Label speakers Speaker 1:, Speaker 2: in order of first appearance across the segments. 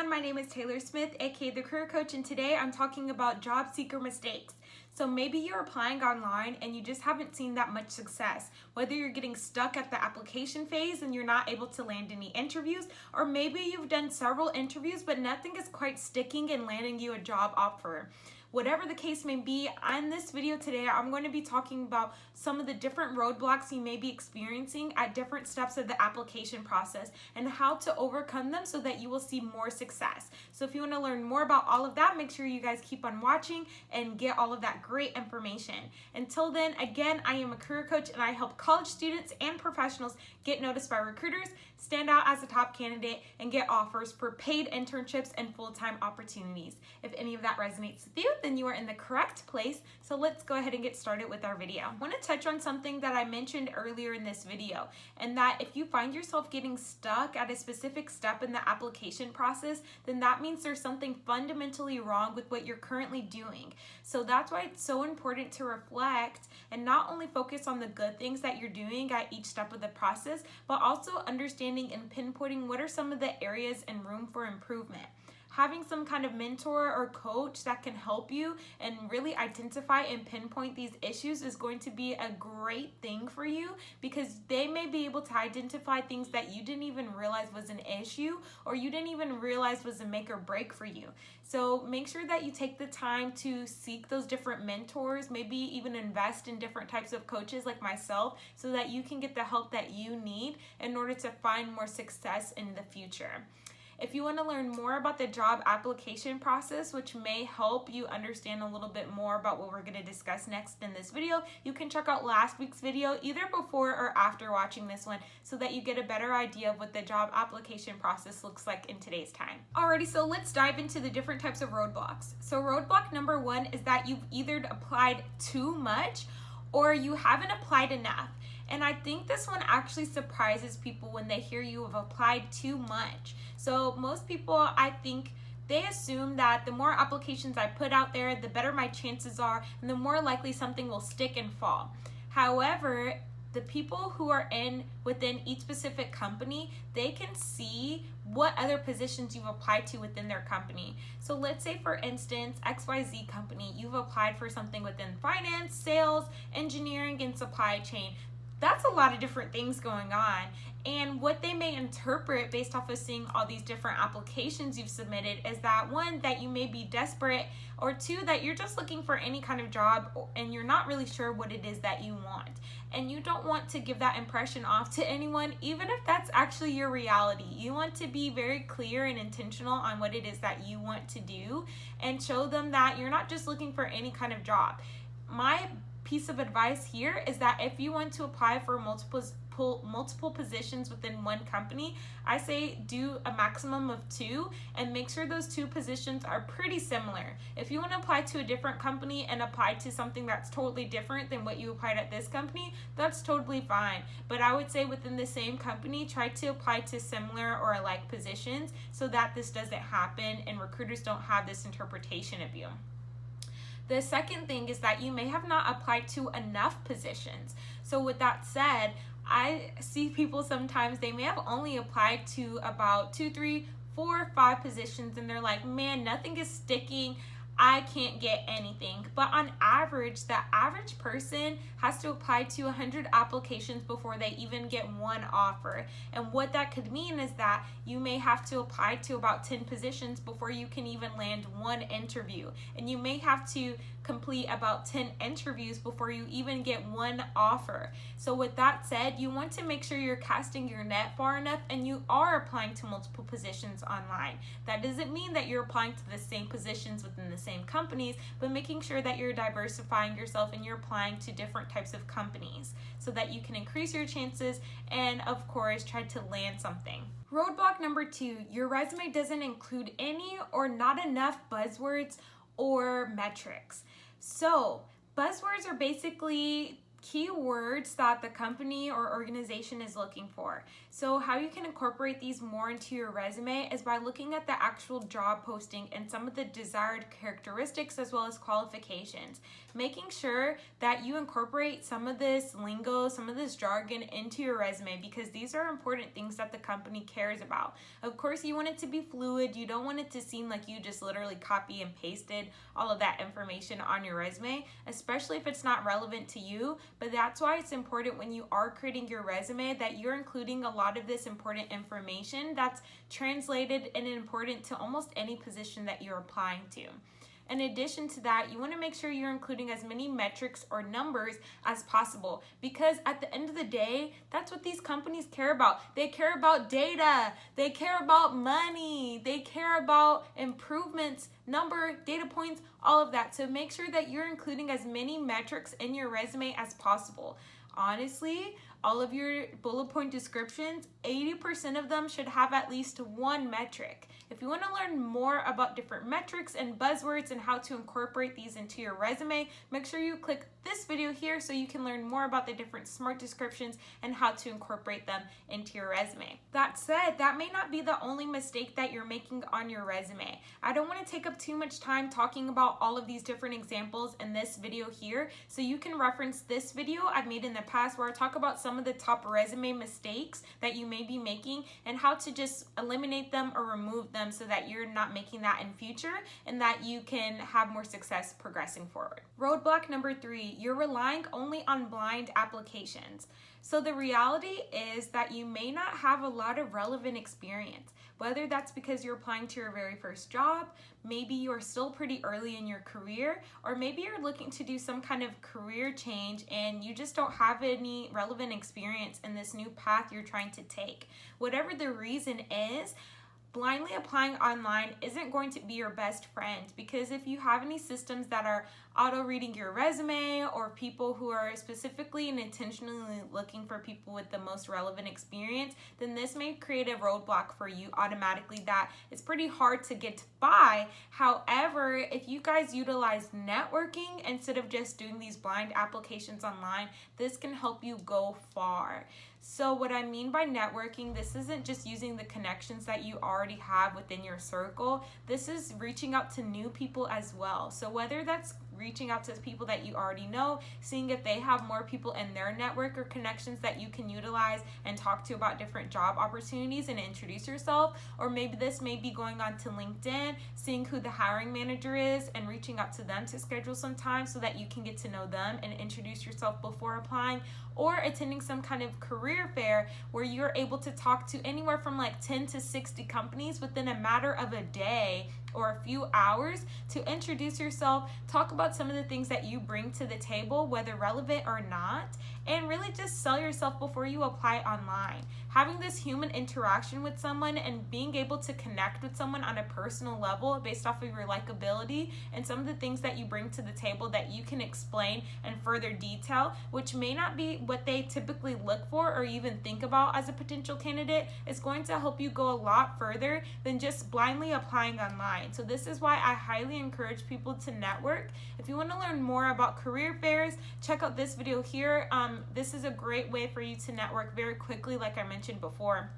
Speaker 1: everyone, my name is Taylor Smith, aka the Career Coach, and today I'm talking about job seeker mistakes. So maybe you're applying online and you just haven't seen that much success. Whether you're getting stuck at the application phase and you're not able to land any interviews, or maybe you've done several interviews but nothing is quite sticking and landing you a job offer. Whatever the case may be, in this video today, I'm going to be talking about some of the different roadblocks you may be experiencing at different steps of the application process and how to overcome them so that you will see more success. So if you want to learn more about all of that, make sure you guys keep on watching and get all of that great information. Until then, again, I am a career coach and I help college students and professionals get noticed by recruiters, stand out as a top candidate, and get offers for paid internships and full-time opportunities. If any of that resonates with you, then you are in the correct place. So let's go ahead and get started with our video. I want to touch on something that I mentioned earlier in this video, and that if you find yourself getting stuck at a specific step in the application process, then that means there's something fundamentally wrong with what you're currently doing. So that's why it's so important to reflect and not only focus on the good things that you're doing at each step of the process, but also understanding and pinpointing what are some of the areas and room for improvement. Having some kind of mentor or coach that can help you and really identify and pinpoint these issues is going to be a great thing for you, because they may be able to identify things that you didn't even realize was an issue or you didn't even realize was a make or break for you. So make sure that you take the time to seek those different mentors, maybe even invest in different types of coaches like myself so that you can get the help that you need in order to find more success in the future. If you want to learn more about the job application process, which may help you understand a little bit more about what we're going to discuss next in this video, you can check out last week's video either before or after watching this one so that you get a better idea of what the job application process looks like in today's time. Alrighty, so let's dive into the different types of roadblocks. So roadblock number one is that you've either applied too much or you haven't applied enough. And I think this one actually surprises people when they hear you have applied too much. So most people, I think, they assume that the more applications I put out there, the better my chances are, and the more likely something will stick and fall. However, the people who are within each specific company, they can see what other positions you've applied to within their company. So let's say, for instance, XYZ company, you've applied for something within finance, sales, engineering, and supply chain. That's a lot of different things going on. And what they may interpret based off of seeing all these different applications you've submitted is that, one, that you may be desperate, or two, that you're just looking for any kind of job and you're not really sure what it is that you want. And you don't want to give that impression off to anyone, even if that's actually your reality. You want to be very clear and intentional on what it is that you want to do and show them that you're not just looking for any kind of job. My piece of advice here is that if you want to apply for multiple positions within one company, I say do a maximum of 2 and make sure those 2 positions are pretty similar. If you want to apply to a different company and apply to something that's totally different than what you applied at this company, that's totally fine. But I would say within the same company, try to apply to similar or alike positions so that this doesn't happen and recruiters don't have this interpretation of you. The second thing is that you may have not applied to enough positions. So with that said, I see people sometimes, they may have only applied to about 2, 3, 4, 5 positions and they're like, man, nothing is sticking. I can't get anything. But on average, the average person has to apply to 100 applications before they even get one offer. And what that could mean is that you may have to apply to about 10 positions before you can even land one interview. And you may have to complete about 10 interviews before you even get one offer. So with that said, you want to make sure you're casting your net far enough and you are applying to multiple positions online. That doesn't mean that you're applying to the same positions within the same companies, but making sure that you're diversifying yourself and you're applying to different types of companies so that you can increase your chances and, of course, try to land something. Roadblock number 2, your resume doesn't include any or not enough buzzwords or metrics. So buzzwords are basically keywords that the company or organization is looking for. So how you can incorporate these more into your resume is by looking at the actual job posting and some of the desired characteristics as well as qualifications. Making sure that you incorporate some of this lingo, some of this jargon into your resume, because these are important things that the company cares about. Of course, you want it to be fluid. You don't want it to seem like you just literally copy and pasted all of that information on your resume, especially if it's not relevant to you. But that's why it's important when you are creating your resume that you're including a lot of this important information that's translated and important to almost any position that you're applying to. In addition to that, you want to make sure you're including as many metrics or numbers as possible, because at the end of the day, that's what these companies care about. They care about data, they care about money, they care about improvements, number, data points, all of that. So make sure that you're including as many metrics in your resume as possible. Honestly, all of your bullet point descriptions, 80% of them should have at least one metric. If you want to learn more about different metrics and buzzwords and how to incorporate these into your resume, make sure you click this video here so you can learn more about the different SMART descriptions and how to incorporate them into your resume. That said, that may not be the only mistake that you're making on your resume. I don't want to take up too much time talking about all of these different examples in this video here, so you can reference this video I've made in the past where I talk about some of the top resume mistakes that you may be making and how to just eliminate them or remove them so that you're not making that in future and that you can have more success progressing forward. Roadblock number 3, you're relying only on blind applications. So the reality is that you may not have a lot of relevant experience, whether that's because you're applying to your very first job, maybe you're still pretty early in your career, or maybe you're looking to do some kind of career change and you just don't have any relevant experience in this new path you're trying to take. Whatever the reason is, blindly applying online isn't going to be your best friend, because if you have any systems that are auto-reading your resume or people who are specifically and intentionally looking for people with the most relevant experience, then this may create a roadblock for you automatically that it's pretty hard to get by. However, if you guys utilize networking instead of just doing these blind applications online, this can help you go far. So what I mean by networking, this isn't just using the connections that you already have within your circle. This is reaching out to new people as well. So whether that's reaching out to people that you already know, seeing if they have more people in their network or connections that you can utilize and talk to about different job opportunities and introduce yourself, or maybe this may be going on to LinkedIn, seeing who the hiring manager is and reaching out to them to schedule some time so that you can get to know them and introduce yourself before applying, or attending some kind of career fair where you're able to talk to anywhere from like 10 to 60 companies within a matter of a day or a few hours to introduce yourself, talk about some of the things that you bring to the table, whether relevant or not, and really just sell yourself before you apply online. Having this human interaction with someone and being able to connect with someone on a personal level based off of your likability and some of the things that you bring to the table that you can explain in further detail, which may not be what they typically look for or even think about as a potential candidate, is going to help you go a lot further than just blindly applying online. So this is why I highly encourage people to network. If you want to learn more about career fairs, check out this video here. This is a great way for you to network very quickly, like I mentioned before.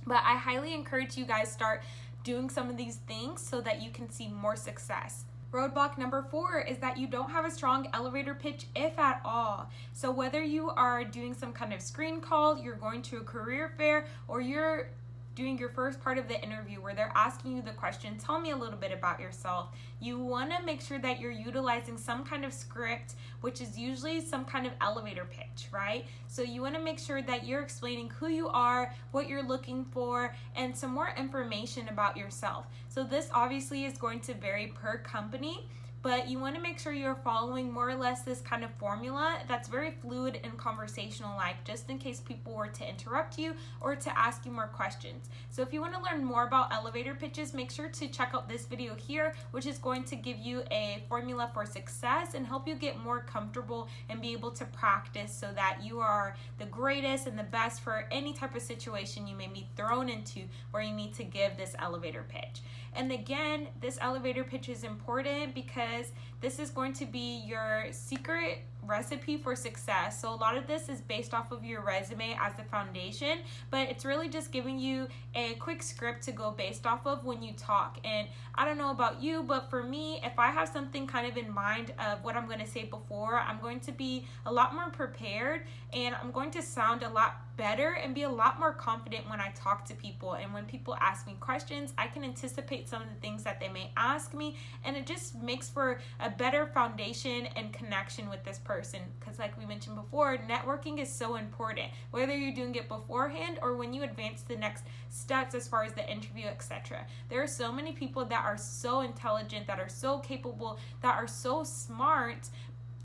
Speaker 1: But I highly encourage you guys start doing some of these things so that you can see more success. Roadblock number 4 is that you don't have a strong elevator pitch, if at all. So whether you are doing some kind of screen call, you're going to a career fair, or you're doing your first part of the interview where they're asking you the question, tell me a little bit about yourself, you want to make sure that you're utilizing some kind of script, which is usually some kind of elevator pitch, right? So you want to make sure that you're explaining who you are, what you're looking for, and some more information about yourself. So this obviously is going to vary per company, but you want to make sure you're following more or less this kind of formula that's very fluid and conversational like, just in case people were to interrupt you or to ask you more questions. So if you want to learn more about elevator pitches, make sure to check out this video here, which is going to give you a formula for success and help you get more comfortable and be able to practice so that you are the greatest and the best for any type of situation you may be thrown into where you need to give this elevator pitch. And again, this elevator pitch is important because this is going to be your secret recipe for success. So a lot of this is based off of your resume as the foundation, but it's really just giving you a quick script to go based off of when you talk. And I don't know about you, but for me, if I have something kind of in mind of what I'm going to say before, I'm going to be a lot more prepared, and I'm going to sound a lot better and be a lot more confident when I talk to people. And when people ask me questions, I can anticipate some of the things that they may ask me, and it just makes for a better foundation and connection with this person. Because like we mentioned before, networking is so important, whether you're doing it beforehand or when you advance the next steps as far as the interview, etc. There are so many people that are so intelligent, that are so capable, that are so smart,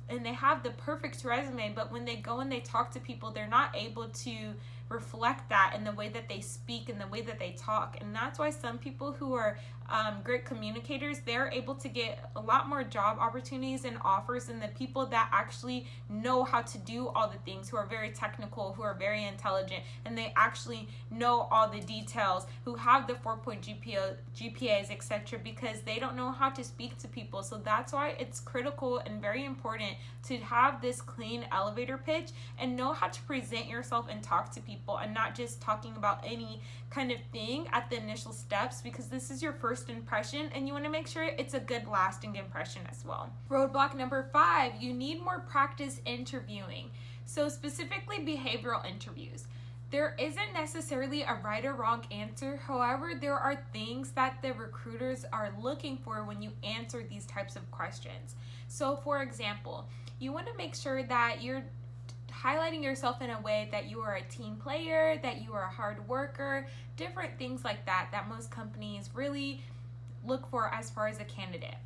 Speaker 1: and they have the perfect resume, but when they go and they talk to people, they're not able to reflect that in the way that they speak and the way that they talk. And that's why some people who are great communicators, they're able to get a lot more job opportunities and offers than the people that actually know how to do all the things, who are very technical, who are very intelligent, and they actually know all the details, who have the 4-point GPAs, etc., because they don't know how to speak to people. So that's why it's critical and very important to have this clean elevator pitch and know how to present yourself and talk to people, and not just talking about any kind of thing at the initial steps, because this is your first impression and you want to make sure it's a good lasting impression as well. Roadblock number 5, you need more practice interviewing. So specifically behavioral interviews. There isn't necessarily a right or wrong answer. However, there are things that the recruiters are looking for when you answer these types of questions. So for example, you want to make sure that you're highlighting yourself in a way that you are a team player, that you are a hard worker, different things like that most companies really look for as far as a candidate.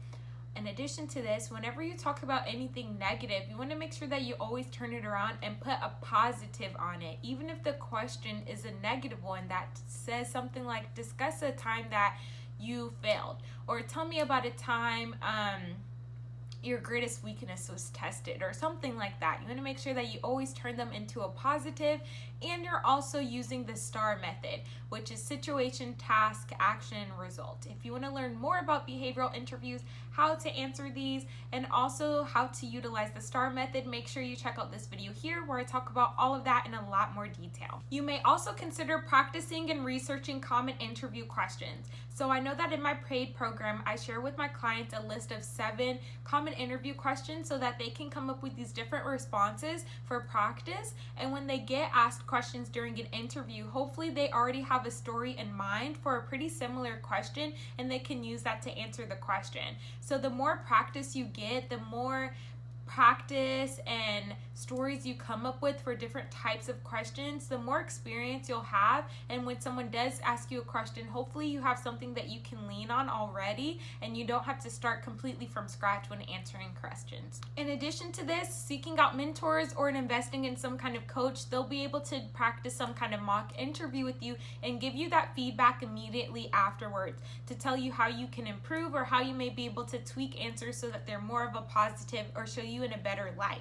Speaker 1: In addition to this, whenever you talk about anything negative, you want to make sure that you always turn it around and put a positive on it. Even if the question is a negative one that says something like, discuss a time that you failed, or tell me about a time your greatest weakness was tested, or something like that. You want to make sure that you always turn them into a positive, and you're also using the STAR method, which is situation, task, action, result. If you want to learn more about behavioral interviews, how to answer these, and also how to utilize the STAR method, make sure you check out this video here where I talk about all of that in a lot more detail. You may also consider practicing and researching common interview questions. So I know that in my paid program, I share with my clients a list of 7 common interview questions so that they can come up with these different responses for practice. And when they get asked questions during an interview, hopefully they already have a story in mind for a pretty similar question, and they can use that to answer the question. So the more practice you get, the more practice and stories you come up with for different types of questions, the more experience you'll have. And when someone does ask you a question, hopefully you have something that you can lean on already, and you don't have to start completely from scratch when answering questions. In addition to this, seeking out mentors or investing in some kind of coach, they'll be able to practice some kind of mock interview with you and give you that feedback immediately afterwards to tell you how you can improve, or how you may be able to tweak answers so that they're more of a positive, or show you in a better light.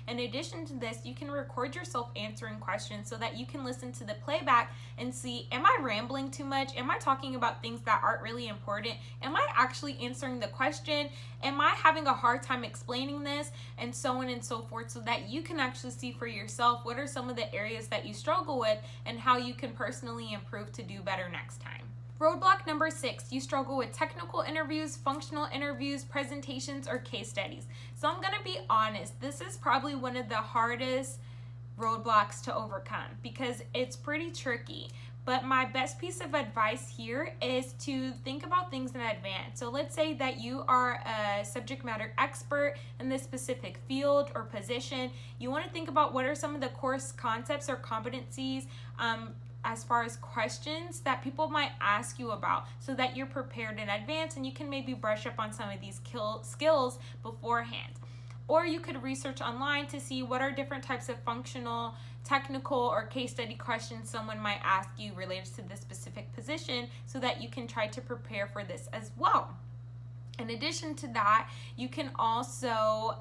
Speaker 1: In addition to this, you can record yourself answering questions so that you can listen to the playback and see, am I rambling too much? Am I talking about things that aren't really important? Am I actually answering the question? Am I having a hard time explaining this? And so on and so forth, so that you can actually see for yourself what are some of the areas that you struggle with and how you can personally improve to do better next time. Roadblock number 6, you struggle with technical interviews, functional interviews, presentations, or case studies. So I'm going to be honest, this is probably one of the hardest roadblocks to overcome because it's pretty tricky. But my best piece of advice here is to think about things in advance. So let's say that you are a subject matter expert in this specific field or position. You want to think about what are some of the course concepts or competencies as far as questions that people might ask you about, so that you're prepared in advance and you can maybe brush up on some of these skills beforehand. Or you could research online to see what are different types of functional, technical, or case study questions someone might ask you related to this specific position, so that you can try to prepare for this as well. In addition to that, you can also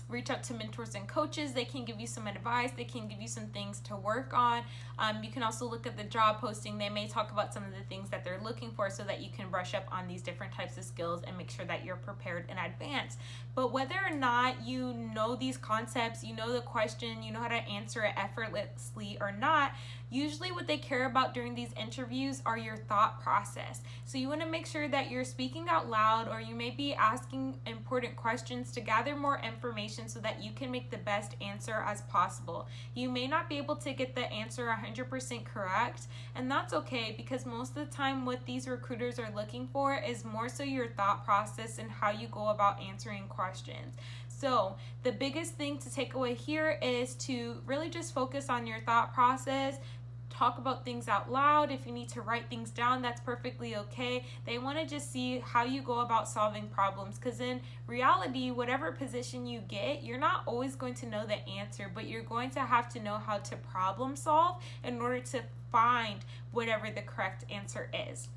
Speaker 1: reach out to mentors and coaches. They can give you some advice. They can give you some things to work on. You can also look at the job posting. They may talk about some of the things that they're looking for so that you can brush up on these different types of skills and make sure that you're prepared in advance. But whether or not you know these concepts, you know the question, you know how to answer it effortlessly or not, usually what they care about during these interviews are your thought process. So you want to make sure that you're speaking out loud, or you may be asking important questions to gather more information so that you can make the best answer as possible. You may not be able to get the answer 100% correct, and that's okay, because most of the time what these recruiters are looking for is more so your thought process and how you go about answering questions. So the biggest thing to take away here is to really just focus on your thought process. Talk about things out loud. If you need to write things down, that's perfectly okay. They want to just see how you go about solving problems, because in reality, whatever position you get, you're not always going to know the answer, but you're going to have to know how to problem solve in order to find whatever the correct answer is.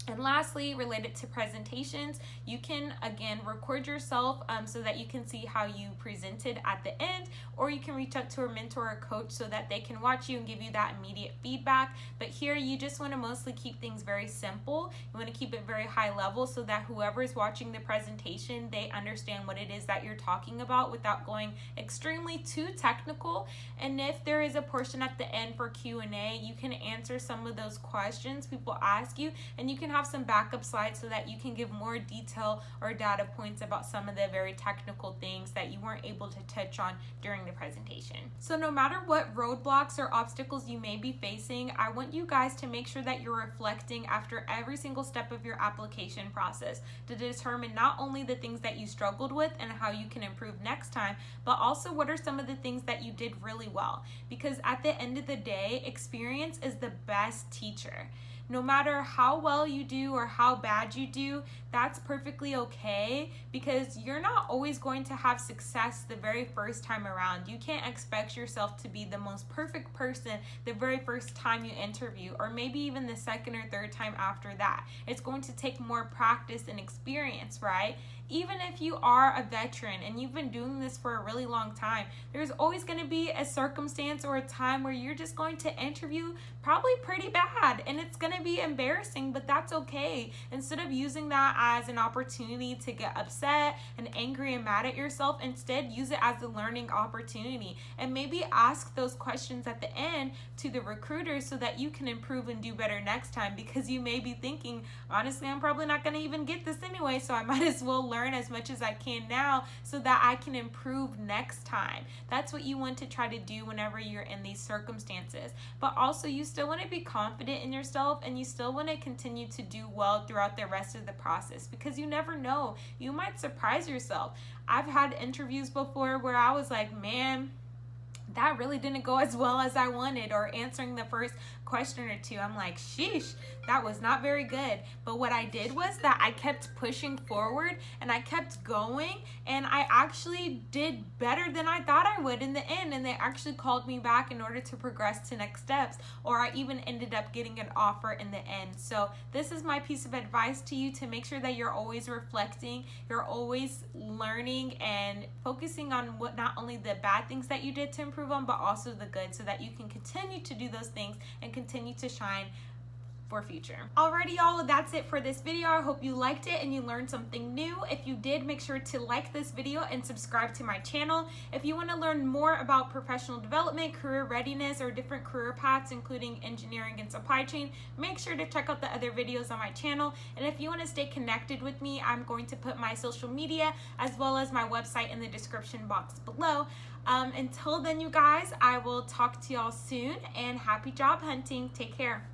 Speaker 1: And lastly, related to presentations, you can again record yourself so that you can see how you presented at the end, or you can reach out to a mentor or coach so that they can watch you and give you that immediate feedback. But here you just want to mostly keep things very simple. You want to keep it very high level so that whoever is watching the presentation, they understand what it is that you're talking about without going extremely too technical. And if there is a portion at the end for Q&A, you can answer some of those questions people ask you, and you can have some backup slides so that you can give more detail or data points about some of the very technical things that you weren't able to touch on during the presentation. So no matter what roadblocks or obstacles you may be facing, I want you guys to make sure that you're reflecting after every single step of your application process to determine not only the things that you struggled with and how you can improve next time, but also what are some of the things that you did really well. Because at the end of the day, experience is the best teacher. No matter how well you do or how bad you do, that's perfectly okay, because you're not always going to have success the very first time around. You can't expect yourself to be the most perfect person the very first time you interview, or maybe even the second or third time after that. It's going to take more practice and experience, right? Even if you are a veteran and you've been doing this for a really long time, there's always going to be a circumstance or a time where you're just going to interview probably pretty bad, and it's going to be embarrassing, but that's okay. Instead of using that as an opportunity to get upset and angry and mad at yourself, instead use it as a learning opportunity, and maybe ask those questions at the end to the recruiter so that you can improve and do better next time, because you may be thinking, honestly, I'm probably not going to even get this anyway, so I might as well learn as much as I can now so that I can improve next time. That's what you want to try to do whenever you're in these circumstances. But also, you still want to be confident in yourself, and you still want to continue to do well throughout the rest of the process, because you never know. You might surprise yourself. I've had interviews before where I was like, man, that really didn't go as well as I wanted, or answering the first question or two, I'm like, sheesh, that was not very good. But what I did was that I kept pushing forward and I kept going, and I actually did better than I thought I would in the end, and they actually called me back in order to progress to next steps, or I even ended up getting an offer in the end. So this is my piece of advice to you, to make sure that you're always reflecting, you're always learning and focusing on what, not only the bad things that you did to improve on, but also the good, so that you can continue to do those things and continue to shine for future. Alrighty, y'all, that's it for this video. I hope you liked it and you learned something new. If you did, make sure to like this video and subscribe to my channel. If you want to learn more about professional development, career readiness, or different career paths, including engineering and supply chain, make sure to check out the other videos on my channel. And if you want to stay connected with me, I'm going to put my social media as well as my website in the description box below. Until then, you guys, I will talk to y'all soon, and happy job hunting. Take care.